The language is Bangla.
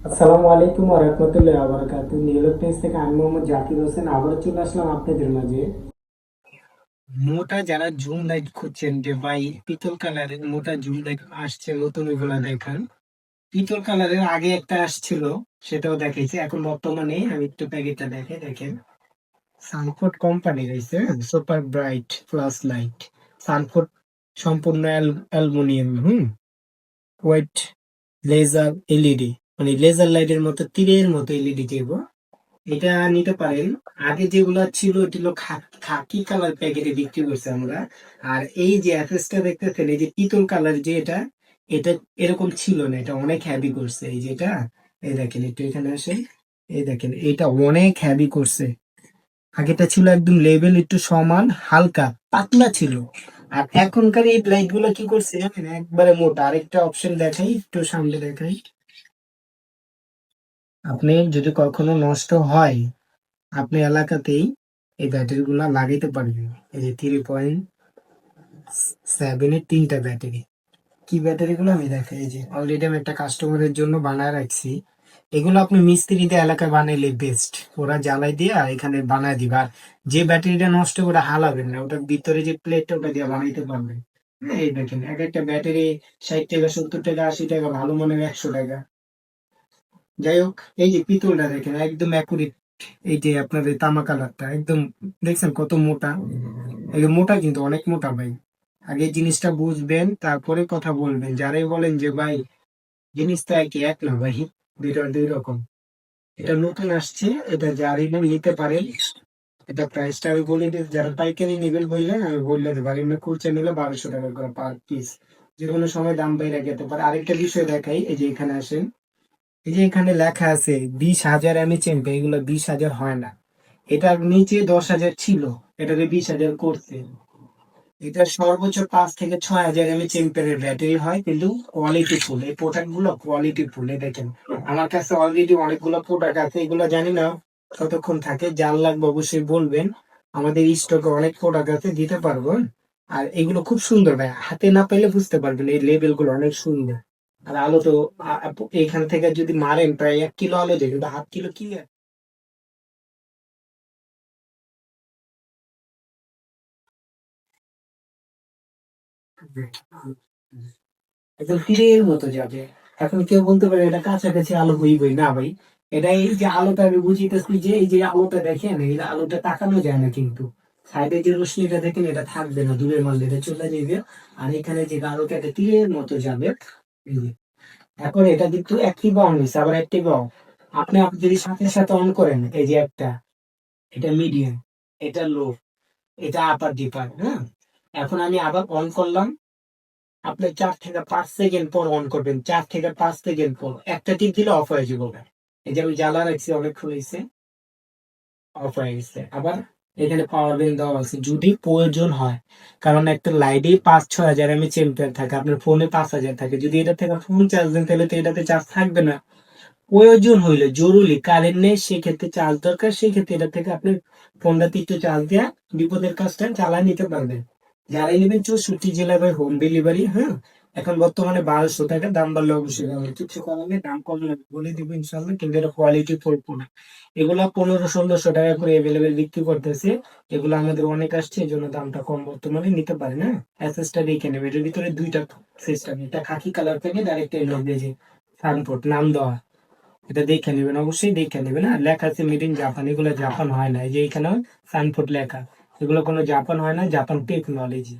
আসসালামু আলাইকুম ওয়া রাহমাতুল্লাহি ওয়া বারাকাতুহু। নিউইয়র্ক টাইমস থেকে আমি মোহাম্মদ জাকির হোসেন আবারও চলে আসলাম আপনাদের মাঝে। মোটা যারা জুম লাইট খুঁজছেন যে ভাই পিতল কালারের মোটা জুম লাইট আসছে নতুন, ওইগুলা দেখান। পিতল কালারের আগে একটা আসছিল, সেটাও দেখাইছে। এখন বর্তমানে আমি একটু প্যাকেটটা দেখেন। সানফোর্ড কোম্পানি রয়েছে, super bright plus light. Sanford সম্পূর্ণ অ্যালুমিনিয়াম, হোয়াইট লেজার এলইডি, মানে লেজার লাইটের মতো তীরের মতো এলইডি দিব। এটা নিতে পারেন। আগে যেগুলা ছিল ওটি হলো খাকি কালার প্যাকেটে বিক্রি করছে আমরা। আর এই যে অ্যাসেসটা দেখতেছেন, এই যে পিতল কালার যে এটা, এটা এরকম ছিল না, এটা অনেক হ্যাভি করছে। এই যেটা, এই দেখেন একটু এখানে আসে, এই দেখেন এটা অনেক হ্যাভি করছে। আগেটা ছিল একদম লেভেল একটু সমান, হালকা পাতলা ছিল। আর এখনকার এই লাইট গুলো কি করছে জানেন, একবারে মোটা। আরেকটা অপশন দেখাই, একটু সামনে দেখাই। আপনি যদি কখনো নষ্ট হয়, আপনি এলাকাতেই এই ব্যাটারি গুলা লাগাইতে পারবেন। এই যে 3.7 এর তিনটা ব্যাটারি। কি ব্যাটারি গুলো আমি দেখাই, এই যে অলরেডি আমি একটা কাস্টমারের জন্য বানায় রাখছি। এগুলো আপনি মিস্ত্রি দিয়ে এলাকায় বানাইলে বেস্ট। ওরা জ্বালাই দিয়ে এখানে বানায় দিবা। আর যে ব্যাটারিটা নষ্ট করে হালাবেন না, ওটার ভিতরে যে প্লেটটা ওটা দিয়ে বানাইতে পারবেন। হ্যাঁ, এই দেখেন এক একটা ব্যাটারি 60 টাকা, 70 টাকা, 80 টাকা, ভালো মানের 100 টাকা। যাই হোক, এই যে পিতলটা দেখেন একদম অ্যাকুরেট। এই যে আপনার এই তামা কালারটা একদম, দেখছেন কত মোটা। এই যে মোটা, কিন্তু অনেক মোটা ভাই। আগে এই জিনিসটা বুঝবেন, তারপরে কথা বলবেন। যারাই বলেন যে ভাই জিনিসটা কি এক না ভাই, দুইটা দুই রকম। এটা নতুন আসছে, এটা যারই না নিতে পারেন। এটা প্রাইসটা আমি বলে দিই, যারা পাইকারি নেবেন বললে আমি বললে দেবো। আর এমনি খুচরা নিলে 1200 টাকা করে পার পিস। যে কোনো সময় দাম বাইরে যেতে পারে। আরেকটা বিষয় দেখাই, এই যে এখানে আসেন, এই যে এখানে লেখা আছে 20,000 চেম্পে, এগুলো 20,000 হয় না। এটার নিচে 10,000 ছিল, এটাকে 20,000 করছে। এটা সর্বোচ্চ 5 থেকে 6 হাজার চেম্পের ব্যাটারি হয়, কিন্তু কোয়ালিটি ফুল। এই প্রোডাক্ট গুলো কোয়ালিটি ফুল। এই দেখেন, আমার কাছে অলরেডি অনেকগুলো প্রোডাক্ট আছে, এগুলো জানি না কতক্ষণ থাকে। যার লাগবে অবশ্যই বলবেন। আমাদের স্টকে অনেক প্রোডাক্ট আছে, দিতে পারবো। আর এগুলো খুব সুন্দর ভাই, হাতে না পেলে বুঝতে পারবেন, এই লেবেল গুলো অনেক সুন্দর। আর আলো তো এখান থেকে যদি মারেন প্রায় 1 কিলো আলো দেয়, কিন্তু 1/2 কিলো কি আর। একদম তীরের মতো যাবে। এখন কেউ বলতে পারে এটা কাছাকাছি আলো হইবই না ভাই। এটা এই যে আলোটা আমি বুঝিতেছি, যে এই যে আলোটা দেখেন, এই আলোটা তাকানো যায় না কিন্তু। সাইডে যে রশ্মিটা দেখেন, এটা থাকবে না, দূরের মাল এটা চলে যাবে। আর এখানে যে আলোটা, এটা তীরের মতো যাবে। এই যে। এখন এটা কিন্তু অ্যাক্টিভ অন হয়েছে, আবার অ্যাক্টিভ অন। আপনি যদি সাথে সাথে অন করেন, এই যে একটা, এটা মিডিয়াম, এটা লো, এটা আপার ডিপার, হ্যাঁ। এখন আমি আবার অন করলাম। আপনি 4 থেকে 5 সেকেন্ড পর অন করবেন, 4 থেকে 5 সেকেন্ড পর একটা টিপ দিলে অফ হয়ে যাবে। এই যে আমি জ্বালা রাখছি, অনেকক্ষণ হয়েছে, অফ হয়ে গেছে। আবার এখানে পাওয়ার ব্যাংক দেওয়া আছে যদি প্রয়োজন হয়। কারণ একটা লাইটে 5-6 হাজার এমএচএর থাকে, আপনার ফোনে 5,000 থাকে। যদি এটা থেকে ফোন চার্জ দেন, তাহলে তো এটাতে চার্জ থাকবে না। প্রয়োজন হইলে, জরুরি কারেন্ট নেই, সেক্ষেত্রে চার্জ দরকার, সেক্ষেত্রে এটা থেকে আপনি ফোনটাতে একটু চার্জ দেওয়া, বিপদের কাজটা চালায় নিতে পারবেন। যারাই নেবেন 64 জেলায় ভাই হোম ডেলিভারি, হ্যাঁ। এখন বর্তমানে 1200 টাকা, দাম বাড়লে অবশ্যই হবে, কিছু করার নেই, দাম কম বলে দিব ইনশাল্লাহ। কিন্তু এটা কোয়ালিটি ফুল না। এগুলা 1500-1600 টাকা করে এভেলেবেল বিক্রি করতেছে। এগুলো আমাদের অনেক আসছে, এই জন্য দামটা কম। বর্তমানে নিতে পারে না, অ্যাসেসটা দেখে নেবে। এটার ভিতরে দুইটা সিস্টেম, এটা খাকি কালার প্যাকেট, আর একটা এলো যে সানপোর্ট নাম দেওয়া। এটা দেখে নেবেন, অবশ্যই দেখে নেবেন। আর লেখা আছে মেড ইন জাপান, এগুলো জাপান হয় না। এই যে এখানে সানফুড লেখা, এগুলো কোনো জাপান হয় না, জাপান টেকনোলজি।